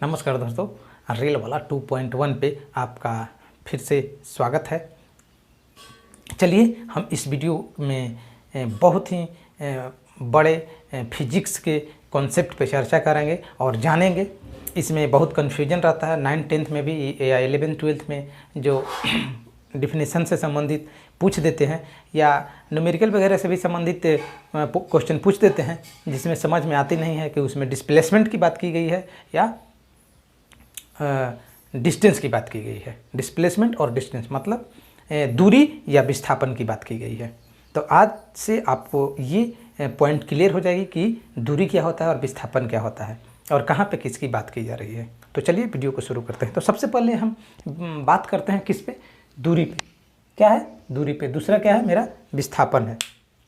नमस्कार दोस्तों, रेल वाला 2.1 पे आपका फिर से स्वागत है। चलिए हम इस वीडियो में बहुत ही बड़े फिजिक्स के कॉन्सेप्ट पे चर्चा करेंगे और जानेंगे। इसमें बहुत कन्फ्यूजन रहता है 9th-10th में भी या 11th-12th में जो डिफिनेशन से संबंधित पूछ देते हैं या न्यूमेरिकल वगैरह से भी संबंधित क्वेश्चन पूछ देते हैं, जिसमें समझ में आती नहीं है कि उसमें डिस्प्लेसमेंट की बात की गई है या डिस्टेंस की बात की गई है। डिस्प्लेसमेंट और डिस्टेंस मतलब दूरी या विस्थापन की बात की गई है। तो आज से आपको ये पॉइंट क्लियर हो जाएगी कि दूरी क्या होता है और विस्थापन क्या होता है और कहाँ पे किसकी बात की जा रही है। तो चलिए वीडियो को शुरू करते हैं। तो सबसे पहले हम बात करते हैं किस पे, दूरी पे। क्या है? दूरी पे। दूसरा क्या है? मेरा विस्थापन है।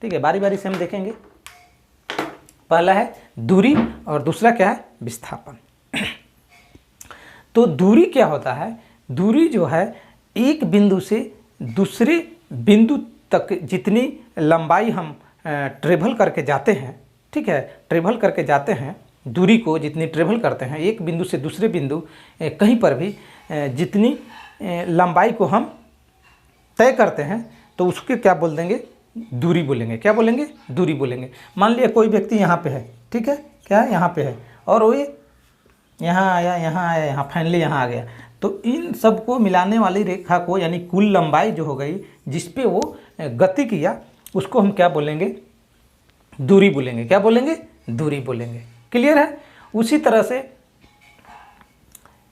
ठीक है, बारी बारी से हम देखेंगे। पहला है दूरी और दूसरा क्या है? विस्थापन। तो दूरी क्या होता है? दूरी जो है एक बिंदु से दूसरे बिंदु तक जितनी लंबाई हम ट्रेवल करके जाते हैं, ठीक है, ट्रेवल करके जाते हैं, दूरी को जितनी ट्रेवल करते हैं एक बिंदु से दूसरे बिंदु कहीं पर भी जितनी लंबाई को हम तय करते हैं तो उसके क्या बोल देंगे? दूरी बोलेंगे। क्या बोलेंगे? दूरी बोलेंगे। मान लिया कोई व्यक्ति यहाँ पे है, ठीक है, क्या है? यहाँ पे है और वो यहाँ आया, यहाँ फाइनली यहाँ आ गया। तो इन सब को मिलाने वाली रेखा को यानी कुल लंबाई जो हो गई जिस पे वो गति किया उसको हम क्या बोलेंगे? दूरी बोलेंगे। क्या बोलेंगे? दूरी बोलेंगे। क्लियर है? उसी तरह से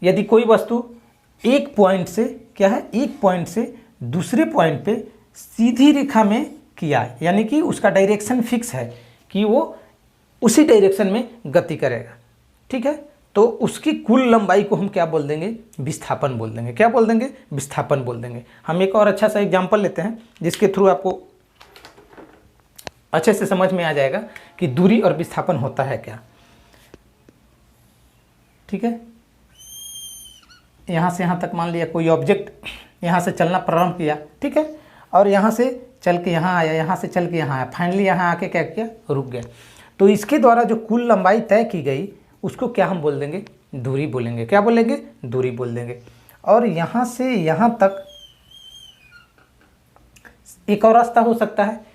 यदि कोई वस्तु एक पॉइंट से क्या है, एक पॉइंट से दूसरे पॉइंट पे सीधी रेखा में किया, यानी कि उसका डायरेक्शन फिक्स है कि वो उसी डायरेक्शन में गति करेगा, ठीक है, तो उसकी कुल लंबाई को हम क्या बोल देंगे? विस्थापन बोल देंगे। क्या बोल देंगे? विस्थापन बोल देंगे। हम एक और अच्छा सा एग्जांपल लेते हैं जिसके थ्रू आपको अच्छे से समझ में आ जाएगा कि दूरी और विस्थापन होता है क्या। ठीक है, यहाँ से यहाँ तक मान लिया कोई ऑब्जेक्ट यहाँ से चलना प्रारंभ किया, ठीक है, और यहाँ से चल के यहाँ आया, यहाँ से चल के यहाँ आया, फाइनली यहाँ आके क्या किया? रुक गया। तो इसके द्वारा जो कुल लंबाई तय की गई उसको क्या हम बोल देंगे? दूरी बोलेंगे। क्या बोलेंगे? दूरी बोल देंगे। और यहाँ से यहाँ तक एक और रास्ता हो सकता है।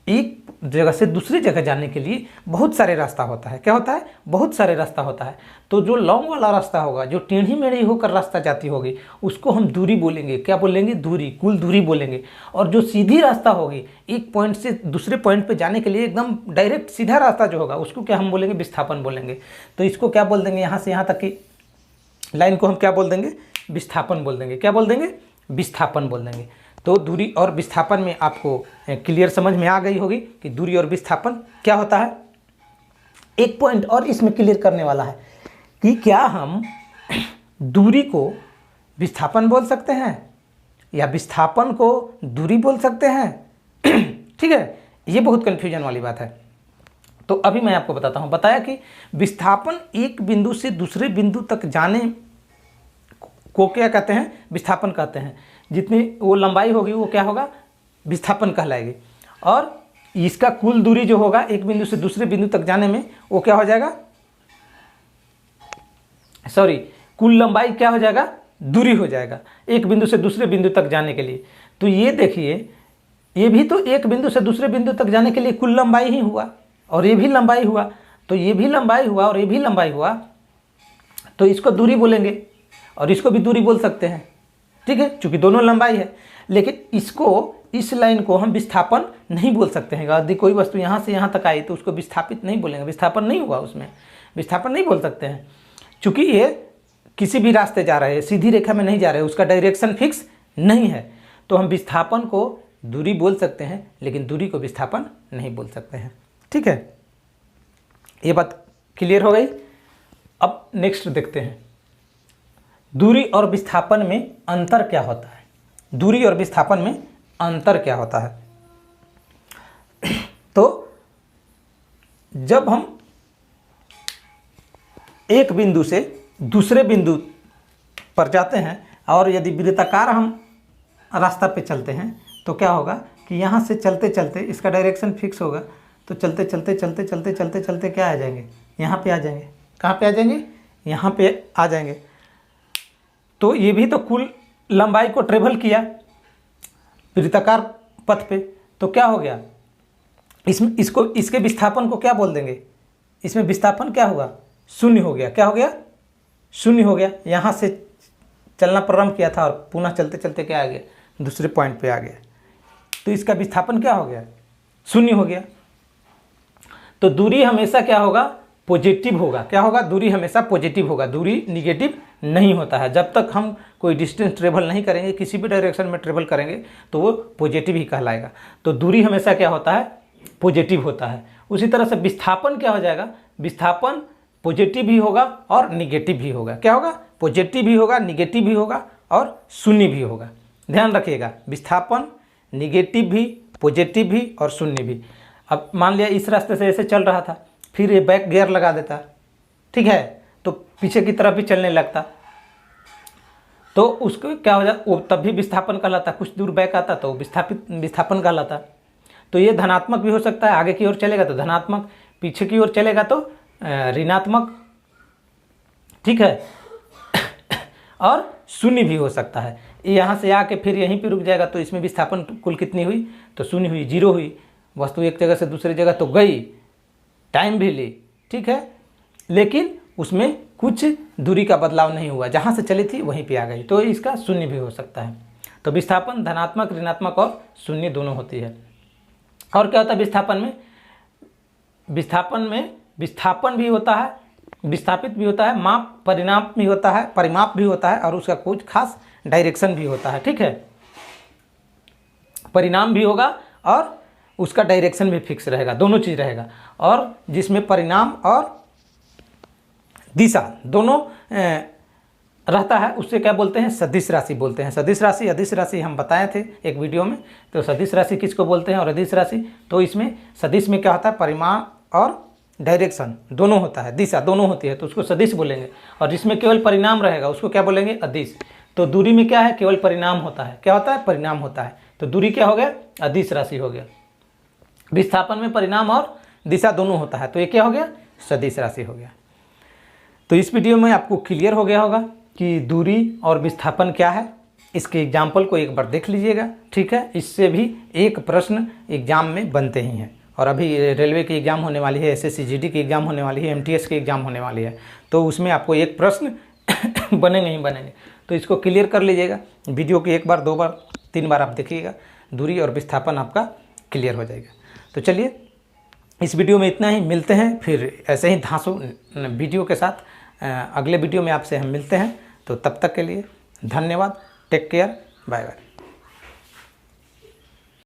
एक जगह से दूसरी जगह जाने के लिए बहुत सारे रास्ता होता है। क्या होता है? बहुत सारे रास्ता होता है। तो जो लॉन्ग वाला रास्ता होगा, जो टेढ़ी मेढ़ी होकर रास्ता जाती होगी, उसको हम दूरी बोलेंगे। क्या बोलेंगे? दूरी, कुल दूरी बोलेंगे। और जो सीधी रास्ता होगी एक पॉइंट से दूसरे पॉइंट पे जाने के लिए एकदम डायरेक्ट सीधा रास्ता जो होगा उसको क्या हम बोलेंगे? विस्थापन बोलेंगे। तो इसको क्या बोल देंगे? यहाँ से यहाँ तक की लाइन को हम क्या बोल देंगे? विस्थापन बोल देंगे। क्या बोल देंगे? विस्थापन बोल देंगे। तो दूरी और विस्थापन में आपको क्लियर समझ में आ गई होगी कि दूरी और विस्थापन क्या होता है। एक पॉइंट और इसमें क्लियर करने वाला है कि क्या हम दूरी को विस्थापन बोल सकते हैं या विस्थापन को दूरी बोल सकते हैं। ठीक है, ये बहुत कन्फ्यूजन वाली बात है। तो अभी मैं आपको बताता हूँ। बताया कि विस्थापन एक बिंदु से दूसरे बिंदु तक जाने को क्या कहते हैं? विस्थापन कहते हैं। जितनी वो लंबाई होगी वो क्या होगा? विस्थापन कहलाएगी। और इसका कुल दूरी जो होगा एक बिंदु से दूसरे बिंदु तक जाने में वो क्या हो जाएगा? सॉरी, कुल लंबाई क्या हो जाएगा? दूरी हो जाएगा एक बिंदु से दूसरे बिंदु तक जाने के लिए। तो ये देखिए, ये भी तो एक बिंदु से दूसरे बिंदु तक जाने के लिए कुल लंबाई ही हुआ और ये भी लंबाई हुआ। तो ये भी लंबाई हुआ और ये भी लंबाई हुआ, तो इसको दूरी बोलेंगे और इसको भी दूरी बोल सकते हैं, ठीक है, चूंकि दोनों लंबाई है। लेकिन इसको, इस लाइन को हम विस्थापन नहीं बोल सकते हैं। यदि कोई वस्तु यहाँ से यहाँ तक आई तो उसको विस्थापित नहीं बोलेंगे, विस्थापन नहीं हुआ, उसमें विस्थापन नहीं बोल सकते हैं, चूंकि ये किसी भी रास्ते जा रहे हैं, सीधी रेखा में नहीं जा रहे, उसका डायरेक्शन फिक्स नहीं है। तो हम विस्थापन को दूरी बोल सकते हैं लेकिन दूरी को विस्थापन नहीं बोल सकते हैं। ठीक है, ये बात क्लियर हो गई। अब नेक्स्ट देखते हैं, दूरी और विस्थापन में अंतर क्या होता है। दूरी और विस्थापन में अंतर क्या होता है? तो जब हम एक बिंदु से दूसरे बिंदु पर जाते हैं और यदि वृत्ताकार हम रास्ता पे चलते हैं तो क्या होगा कि यहाँ से चलते चलते इसका डायरेक्शन फिक्स होगा, तो चलते चलते चलते चलते चलते चलते क्या आ जाएंगे? यहाँ पे आ जाएंगे। कहाँ पे आ जाएंगे? यहाँ पे आ जाएंगे, तो ये भी तो कुल लंबाई को ट्रेवल किया वृत्ताकार पथ पे, तो क्या हो गया इसमें, इसको इसके विस्थापन को क्या बोल देंगे, इसमें विस्थापन क्या होगा, शून्य हो गया। क्या हो गया, शून्य हो गया। यहाँ से चलना प्रारंभ किया था और पुनः चलते चलते क्या आ गया, दूसरे पॉइंट पे आ गया, तो इसका विस्थापन क्या हो गया, शून्य हो गया। तो दूरी हमेशा क्या होगा, पॉजिटिव होगा। क्या होगा, दूरी हमेशा पॉजिटिव होगा, दूरी निगेटिव नहीं होता है। जब तक हम कोई डिस्टेंस ट्रेवल नहीं करेंगे, किसी भी डायरेक्शन में ट्रेवल करेंगे, तो वो पॉजिटिव ही कहलाएगा। तो दूरी हमेशा क्या होता है, पॉजिटिव होता है। उसी तरह से विस्थापन क्या हो जाएगा, विस्थापन पॉजिटिव भी होगा और निगेटिव भी होगा। क्या होगा, पॉजिटिव भी होगा, निगेटिव भी होगा और शून्य भी होगा। ध्यान रखिएगा, विस्थापन निगेटिव भी, पॉजिटिव भी और शून्य भी। अब मान लिया इस रास्ते से ऐसे चल रहा था, फिर ये बैक गियर लगा देता, ठीक है, तो पीछे की तरफ भी चलने लगता, तो उसको क्या हो जाता, वो तब भी विस्थापन कहलाता। कुछ दूर बैक आता तो विस्थापन कहलाता। तो ये धनात्मक भी हो सकता है, आगे की ओर चलेगा तो धनात्मक, पीछे की ओर चलेगा तो ऋणात्मक, ठीक है, और शून्य भी हो सकता है। यहाँ से आके फिर यहीं पे रुक जाएगा, तो इसमें विस्थापन कुल कितनी हुई, तो शून्य हुई, जीरो हुई। वस्तु एक जगह से दूसरी जगह तो गई, टाइम भी ली, ठीक है, लेकिन उसमें कुछ दूरी का बदलाव नहीं हुआ, जहाँ से चली थी वहीं पे आ गई, तो इसका शून्य भी हो सकता है। तो विस्थापन धनात्मक, ऋणात्मक और शून्य दोनों होती है। और क्या होता है विस्थापन में, विस्थापन भी होता है, विस्थापित भी होता है, माप परिमाप भी होता है, और उसका कुछ खास डायरेक्शन भी होता है, ठीक है। परिणाम भी होगा और उसका डायरेक्शन भी फिक्स रहेगा, दोनों चीज़ रहेगा। और जिसमें परिणाम और दिशा दोनों रहता है, उससे क्या बोलते हैं, सदिश राशि बोलते हैं। सदिश राशि, अदिश राशि हम बताए थे एक वीडियो में। तो सदिश राशि किसको बोलते हैं और अदिश राशि, तो इसमें सदिश में क्या होता है, परिमाण और डायरेक्शन दोनों होता है, दिशा दोनों होती है, तो उसको सदिश बोलेंगे। और जिसमें केवल परिणाम रहेगा उसको क्या बोलेंगे, अदिश। तो दूरी में क्या है, केवल परिणाम होता है। क्या होता है, परिणाम होता है, तो दूरी क्या हो गया, अदिश राशि हो गया। विस्थापन में परिणाम और दिशा दोनों होता है, तो ये क्या हो गया, सदिश राशि हो गया। तो इस वीडियो में आपको क्लियर हो गया होगा कि दूरी और विस्थापन क्या है। इसके एग्जाम्पल को एक बार देख लीजिएगा, ठीक है। इससे भी एक प्रश्न एग्जाम में बनते ही हैं, और अभी रेलवे की एग्ज़ाम होने वाली है, SSC GD की एग्ज़ाम होने वाली है, MTS की एग्ज़ाम होने वाली है, तो उसमें आपको एक प्रश्न बनेंगे ही बनेंगे। तो इसको क्लियर कर लीजिएगा, वीडियो को एक बार, दो बार, तीन बार आप देखिएगा, दूरी और विस्थापन आपका क्लियर हो जाएगा। तो चलिए इस वीडियो में इतना ही, मिलते हैं फिर ऐसे ही धांसू वीडियो के साथ। अगले वीडियो में आपसे हम मिलते हैं, तो तब तक के लिए धन्यवाद, टेक केयर, बाय बाय।